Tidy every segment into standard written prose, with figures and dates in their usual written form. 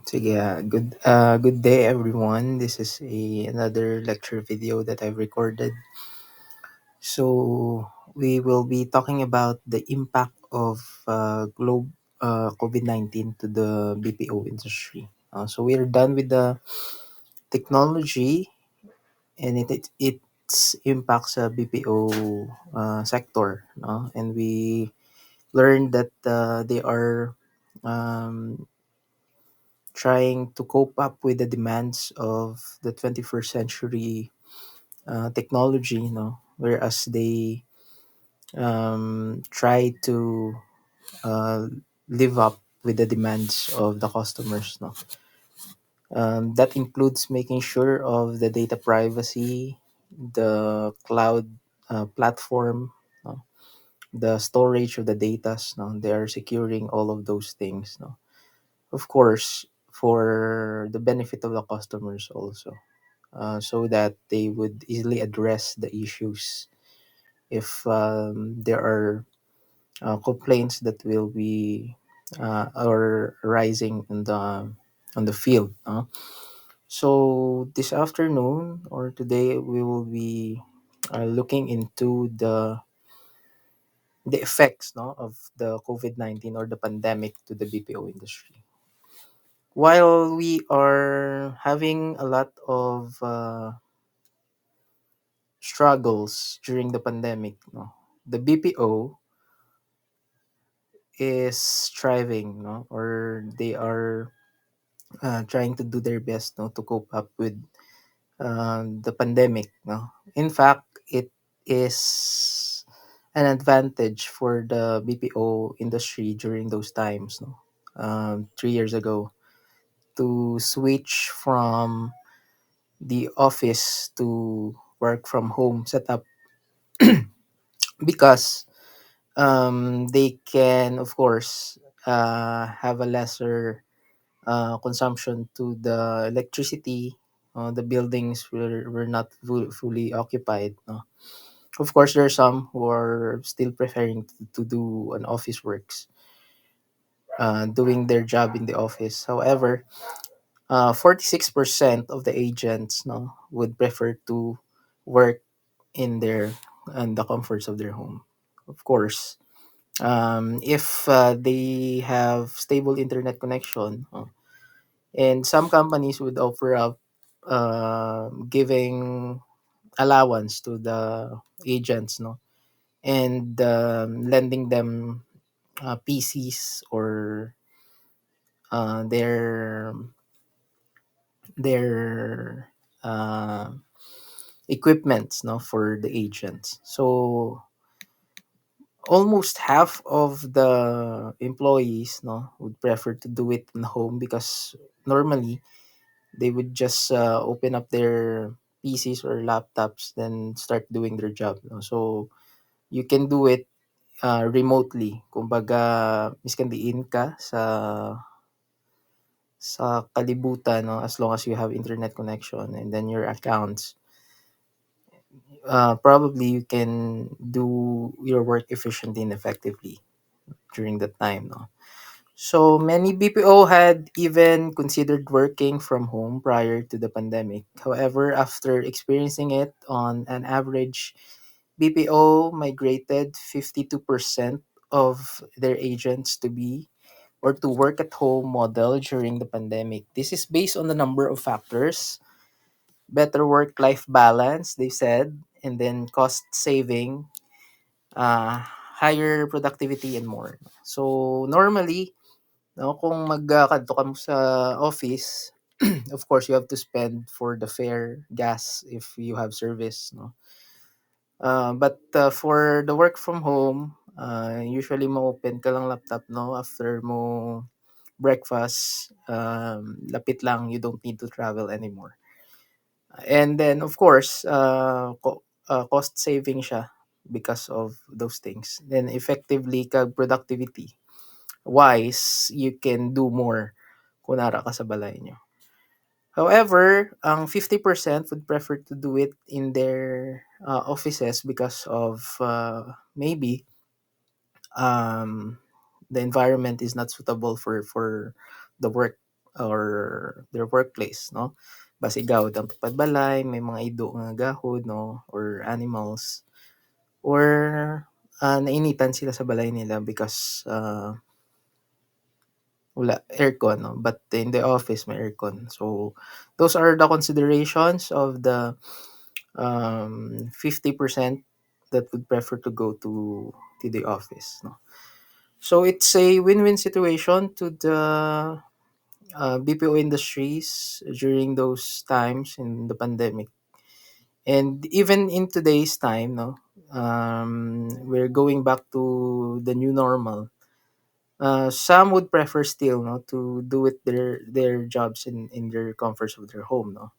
Sige, good day everyone. This is another lecture video that I've recorded. So we will be talking about the impact of COVID-19 to the BPO industry. So we're done with the technology and its impacts sa BPO sector, no? And we learned that they are um, trying to cope up with the demands of the 21st century technology, whereas they try to uh, live up with the demands of the customers. No? That includes making sure of the data privacy, the cloud platform, no? The storage of the data. No? They are securing all of those things. No? Of course, for the benefit of the customers also. So that they would easily address the issues if there are complaints that will be or rising in the field. So this afternoon or today we will be looking into the effects, of the COVID-19 or the pandemic to the BPO industry. While we are having a lot of struggles during the pandemic, the BPO is striving, or they are trying to do their best, to cope up with the pandemic. No, in fact, it is an advantage for the BPO industry during those times. No, 3 years ago, to switch from the office to work from home setup because they can, of course, have a lesser consumption to the electricity. The buildings were not fully occupied. No? Of course, there are some who are still preferring to do an office works, doing their job in the office. However, 46% of the agents, would prefer to work in the comforts of their home. Of course, if they have stable internet connection, and some companies would offer up giving allowance to the agents, and lending them PCs or their uh, equipments, for the agents. So almost half of the employees, would prefer to do it in home because normally they would just open up their PCs or laptops, then start doing their job. No? So you can do it remotely. Kumbaga, miskan diin ka sa kalibutan, as long as you have internet connection and then your accounts, probably you can do your work efficiently and effectively during that time. No? So many BPO had even considered working from home prior to the pandemic. However, after experiencing it on an average, BPO migrated 52% of their agents to be or to work at home model during the pandemic. This is based on the number of factors: better work life balance, they said, and then cost saving, higher productivity, and more. So, normally, no, kung kadto ka mo sa office, of course, you have to spend for the fare, gas, if you have service, no? But for the work from home, usually mo-open ka lang laptop, no? After mo breakfast, lapit lang, you don't need to travel anymore. And then, of course, cost saving siya because of those things. Then, effectively, productivity wise, you can do more kunara ka sa balay nyo. However, ang 50% would prefer to do it in their offices because of maybe um, the environment is not suitable for the work or their workplace, no? Basigawd ang tupad balay, may mga ido nga gahod, no, or animals, or nainitan sila sa balay nila because wala aircon, no? But in the office may aircon. So those are the considerations of the 50% that would prefer to go to the office, no? So it's a win-win situation to the BPO industries during those times in the pandemic. And even in today's time, no, we're going back to the new normal. Some would prefer still, no, to do it their jobs in their comforts of their home, no.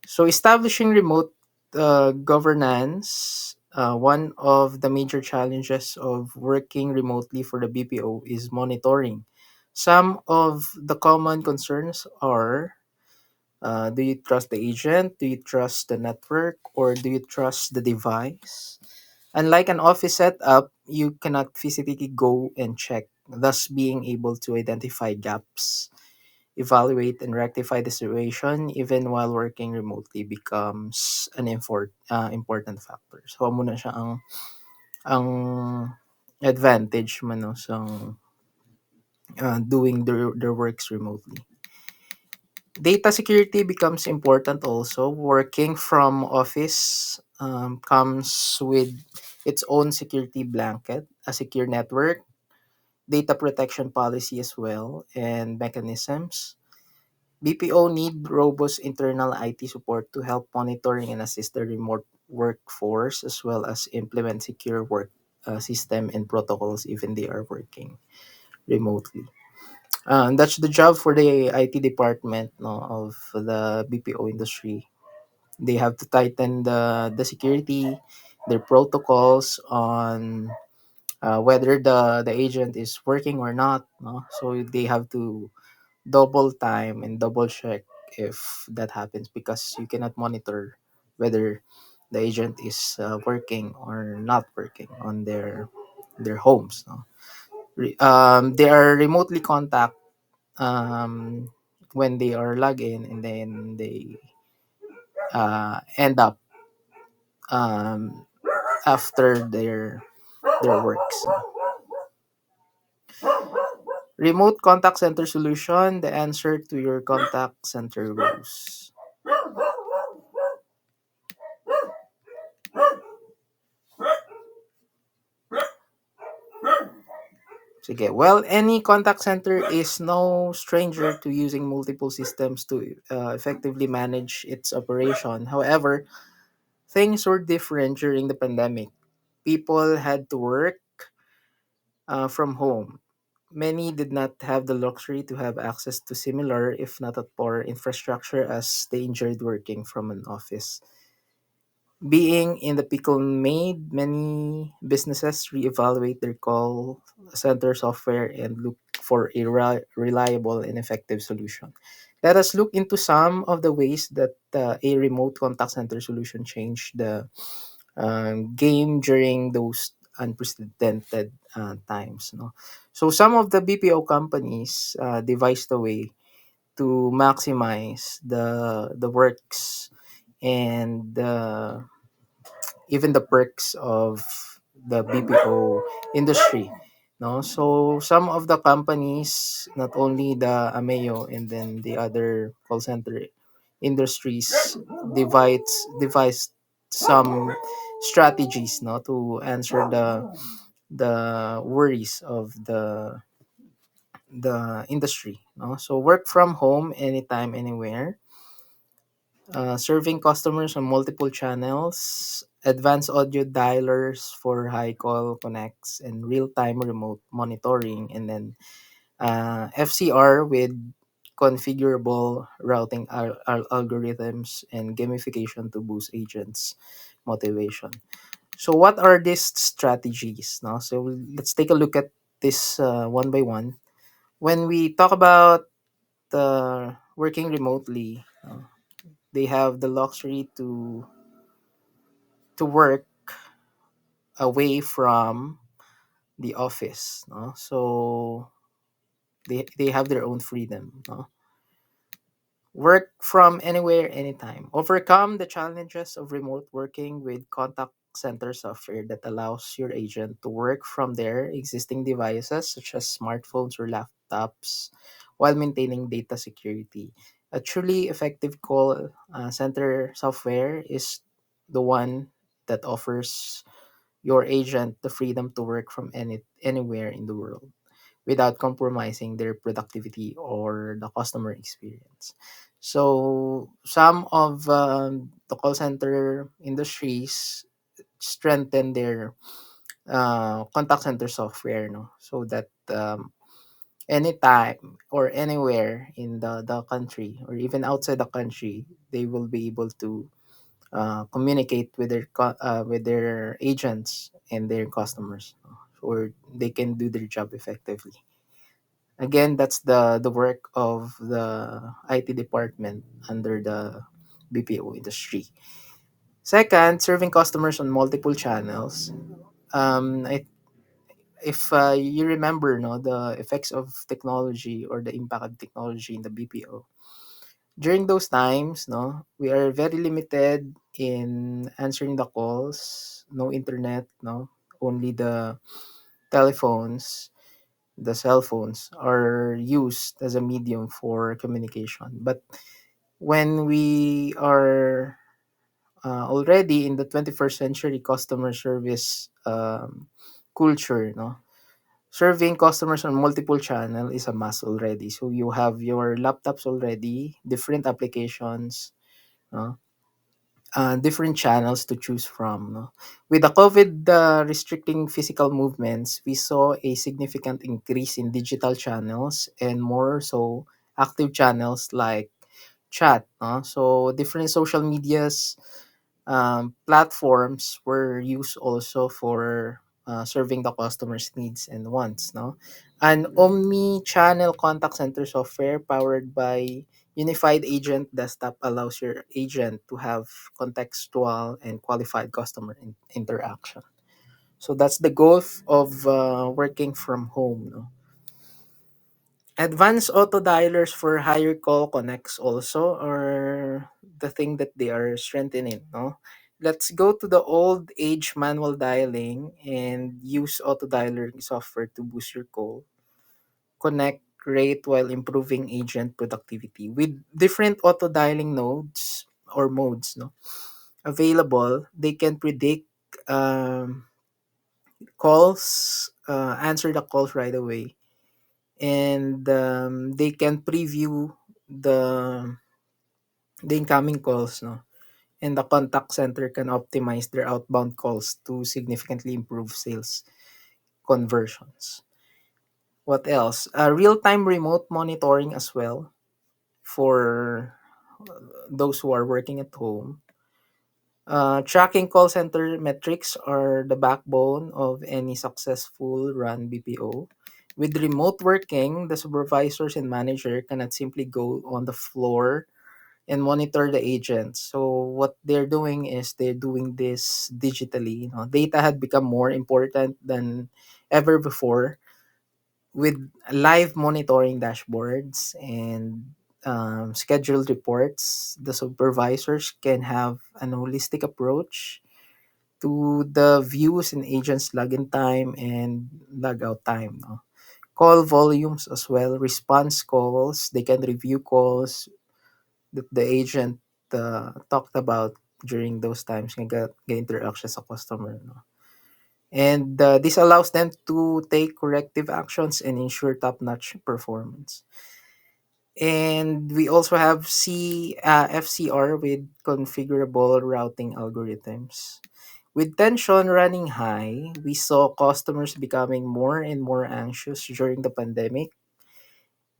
So establishing remote governance, one of the major challenges of working remotely for the BPO is monitoring. Some of the common concerns are, do you trust the agent? Do you trust the network? Or do you trust the device? Unlike an office setup, you cannot physically go and check, thus being able to identify gaps, evaluate and rectify the situation even while working remotely becomes an important factor. So amo na siya ang advantage man, no, sa doing their works remotely. Data security becomes important also. Working from office comes with its own security blanket, a secure network, data protection policy as well, and mechanisms. BPO need robust internal IT support to help monitoring and assist the remote workforce, as well as implement secure work system and protocols even they are working remotely. And that's the job for the IT department, no, of the BPO industry. They have to tighten the security, their protocols on whether the agent is working or not. No? So they have to double time and double check if that happens, because you cannot monitor whether the agent is working or not working on their homes. No? They are remotely contact um, when they are log in, and then they end up um, after their works. Remote contact center solution, the answer to your contact center goes. Sige. Well, any contact center is no stranger to using multiple systems to effectively manage its operation. However, things were different during the pandemic. People had to work from home. Many did not have the luxury to have access to similar, if not at poor, infrastructure as they enjoyed working from an office. Being in the pickle made many businesses reevaluate their call center software and look for a reliable and effective solution. Let us look into some of the ways that a remote contact center solution changed the game during those unprecedented times. No? So some of the BPO companies devised a way to maximize the works and even the perks of the BPO industry. No, so some of the companies, not only the Ameo and then the other call center industries, devised some strategies, no, to answer the worries of the industry. No, so work from home anytime, anywhere, serving customers on multiple channels, advanced audio dialers for high call connects, and real-time remote monitoring, and then FCR with configurable routing algorithms and gamification to boost agents' motivation. So, what are these strategies? No? So, let's take a look at this one by one. When we talk about working remotely, they have the luxury to work away from the office, no? So they have their own freedom, no? Work from anywhere, anytime. Overcome the challenges of remote working with contact center software that allows your agent to work from their existing devices, such as smartphones or laptops, while maintaining data security. A truly effective call center software is the one that offers your agent the freedom to work from anywhere in the world without compromising their productivity or the customer experience. So some of the call center industries strengthen their contact center software, no, so that anytime or anywhere in the country or even outside the country, they will be able to communicate with with their agents and their customers, no, or they can do their job effectively. Again, that's the work of the IT department under the BPO industry. Second, serving customers on multiple channels. I, if you remember, no, the effects of technology or the impact of technology in the BPO during those times, no, we are very limited in answering the calls. No internet, no, only the telephones, the cell phones are used as a medium for communication. But when we are already in the 21st century customer service culture, no, serving customers on multiple channel is a must already. So you have your laptops already, different applications, no, different channels to choose from. No? With the COVID restricting physical movements, we saw a significant increase in digital channels and more so active channels like chat. No? So different social medias platforms were used also for serving the customers' needs and wants. No, an omni-channel contact center software powered by Unified Agent Desktop allows your agent to have contextual and qualified customer interaction. So that's the goal of working from home. No? Advanced auto dialers for higher call connects also are the thing that they are strengthening. No, let's go to the old age manual dialing and use auto dialer software to boost your call connect rate while improving agent productivity with different auto dialing nodes or modes, no, available. They can predict calls, answer the calls right away, and they can preview the the incoming calls, no, and the contact center can optimize their outbound calls to significantly improve sales conversions. What else? Real-time remote monitoring as well for those who are working at home. Tracking call center metrics are the backbone of any successful run BPO. With remote working, the supervisors and manager cannot simply go on the floor and monitor the agents. So what they're doing is they're doing this digitally. You know, data had become more important than ever before with live monitoring dashboards and scheduled reports. The supervisors can have an holistic approach to the views and agents login time and logout time. No? Call volumes as well, response calls. They can review calls that the agent talked about during those times nga interaction sa customer. No? And this allows them to take corrective actions and ensure top-notch performance. And we also have FCR with configurable routing algorithms. With tension running high, we saw customers becoming more and more anxious during the pandemic.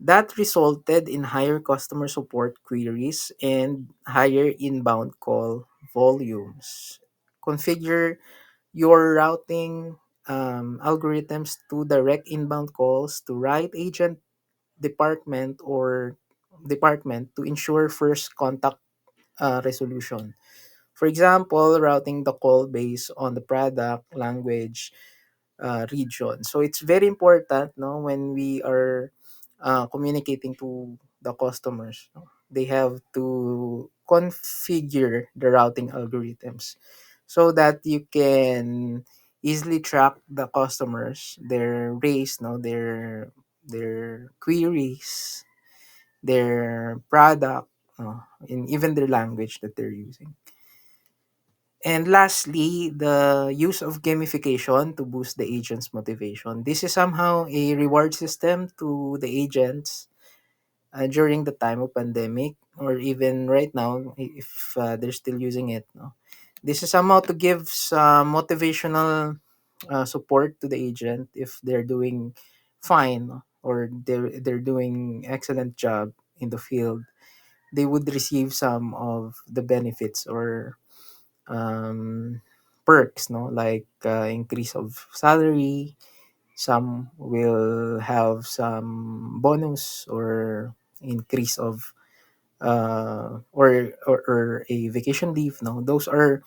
That resulted in higher customer support queries and higher inbound call volumes. Configure your routing algorithms to direct inbound calls to right agent department or department to ensure first contact resolution. For example, routing the call based on the product, language, region. So it's very important, no, when we are communicating to the customers. No? they have to configure the routing algorithms so that you can easily track the customers, their race, no, their queries, their product, and even their language that they're using. And lastly, the use of gamification to boost the agent's motivation. This is somehow a reward system to the agents during the time of pandemic, or even right now if they're still using it. No? This is somehow to give some motivational support to the agent if they're doing fine, no? Or they're doing excellent job in the field. They would receive some of the benefits or um, perks, no, like increase of salary. Some will have some bonus or increase of or a vacation leave. No, those are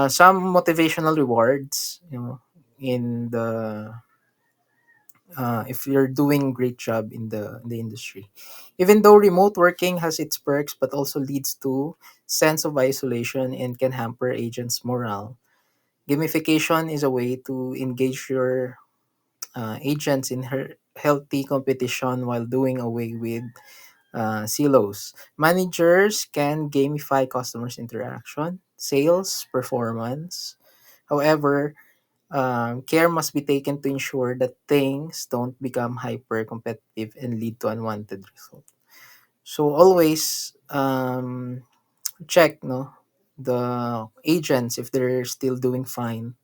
some motivational rewards. In the if you're doing great job in the industry. Even though remote working has its perks, but also leads to sense of isolation and can hamper agents' morale. Gamification is a way to engage your agents in healthy competition while doing away with silos. Managers can gamify customers' interaction, sales, performance. However, care must be taken to ensure that things don't become hyper competitive and lead to unwanted results. So always check, no, the agents if they're still doing fine,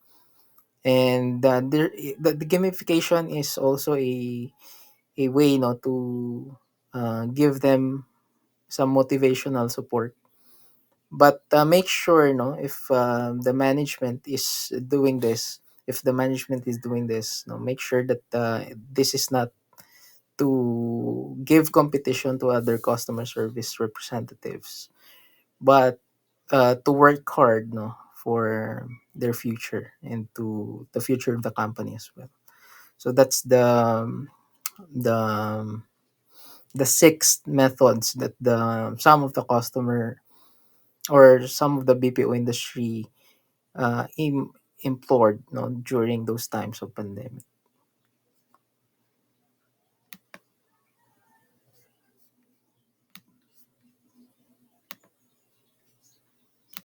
and the gamification is also a way, no, to give them some motivational support. But make sure, no, if the management is doing this, if the management is doing this, no, make sure that this is not to give competition to other customer service representatives, but to work hard, no, for their future and to the future of the company as well. So that's the the six methods that the some of the customer or some of the BPO industry uh, im- implored, no, during those times of pandemic.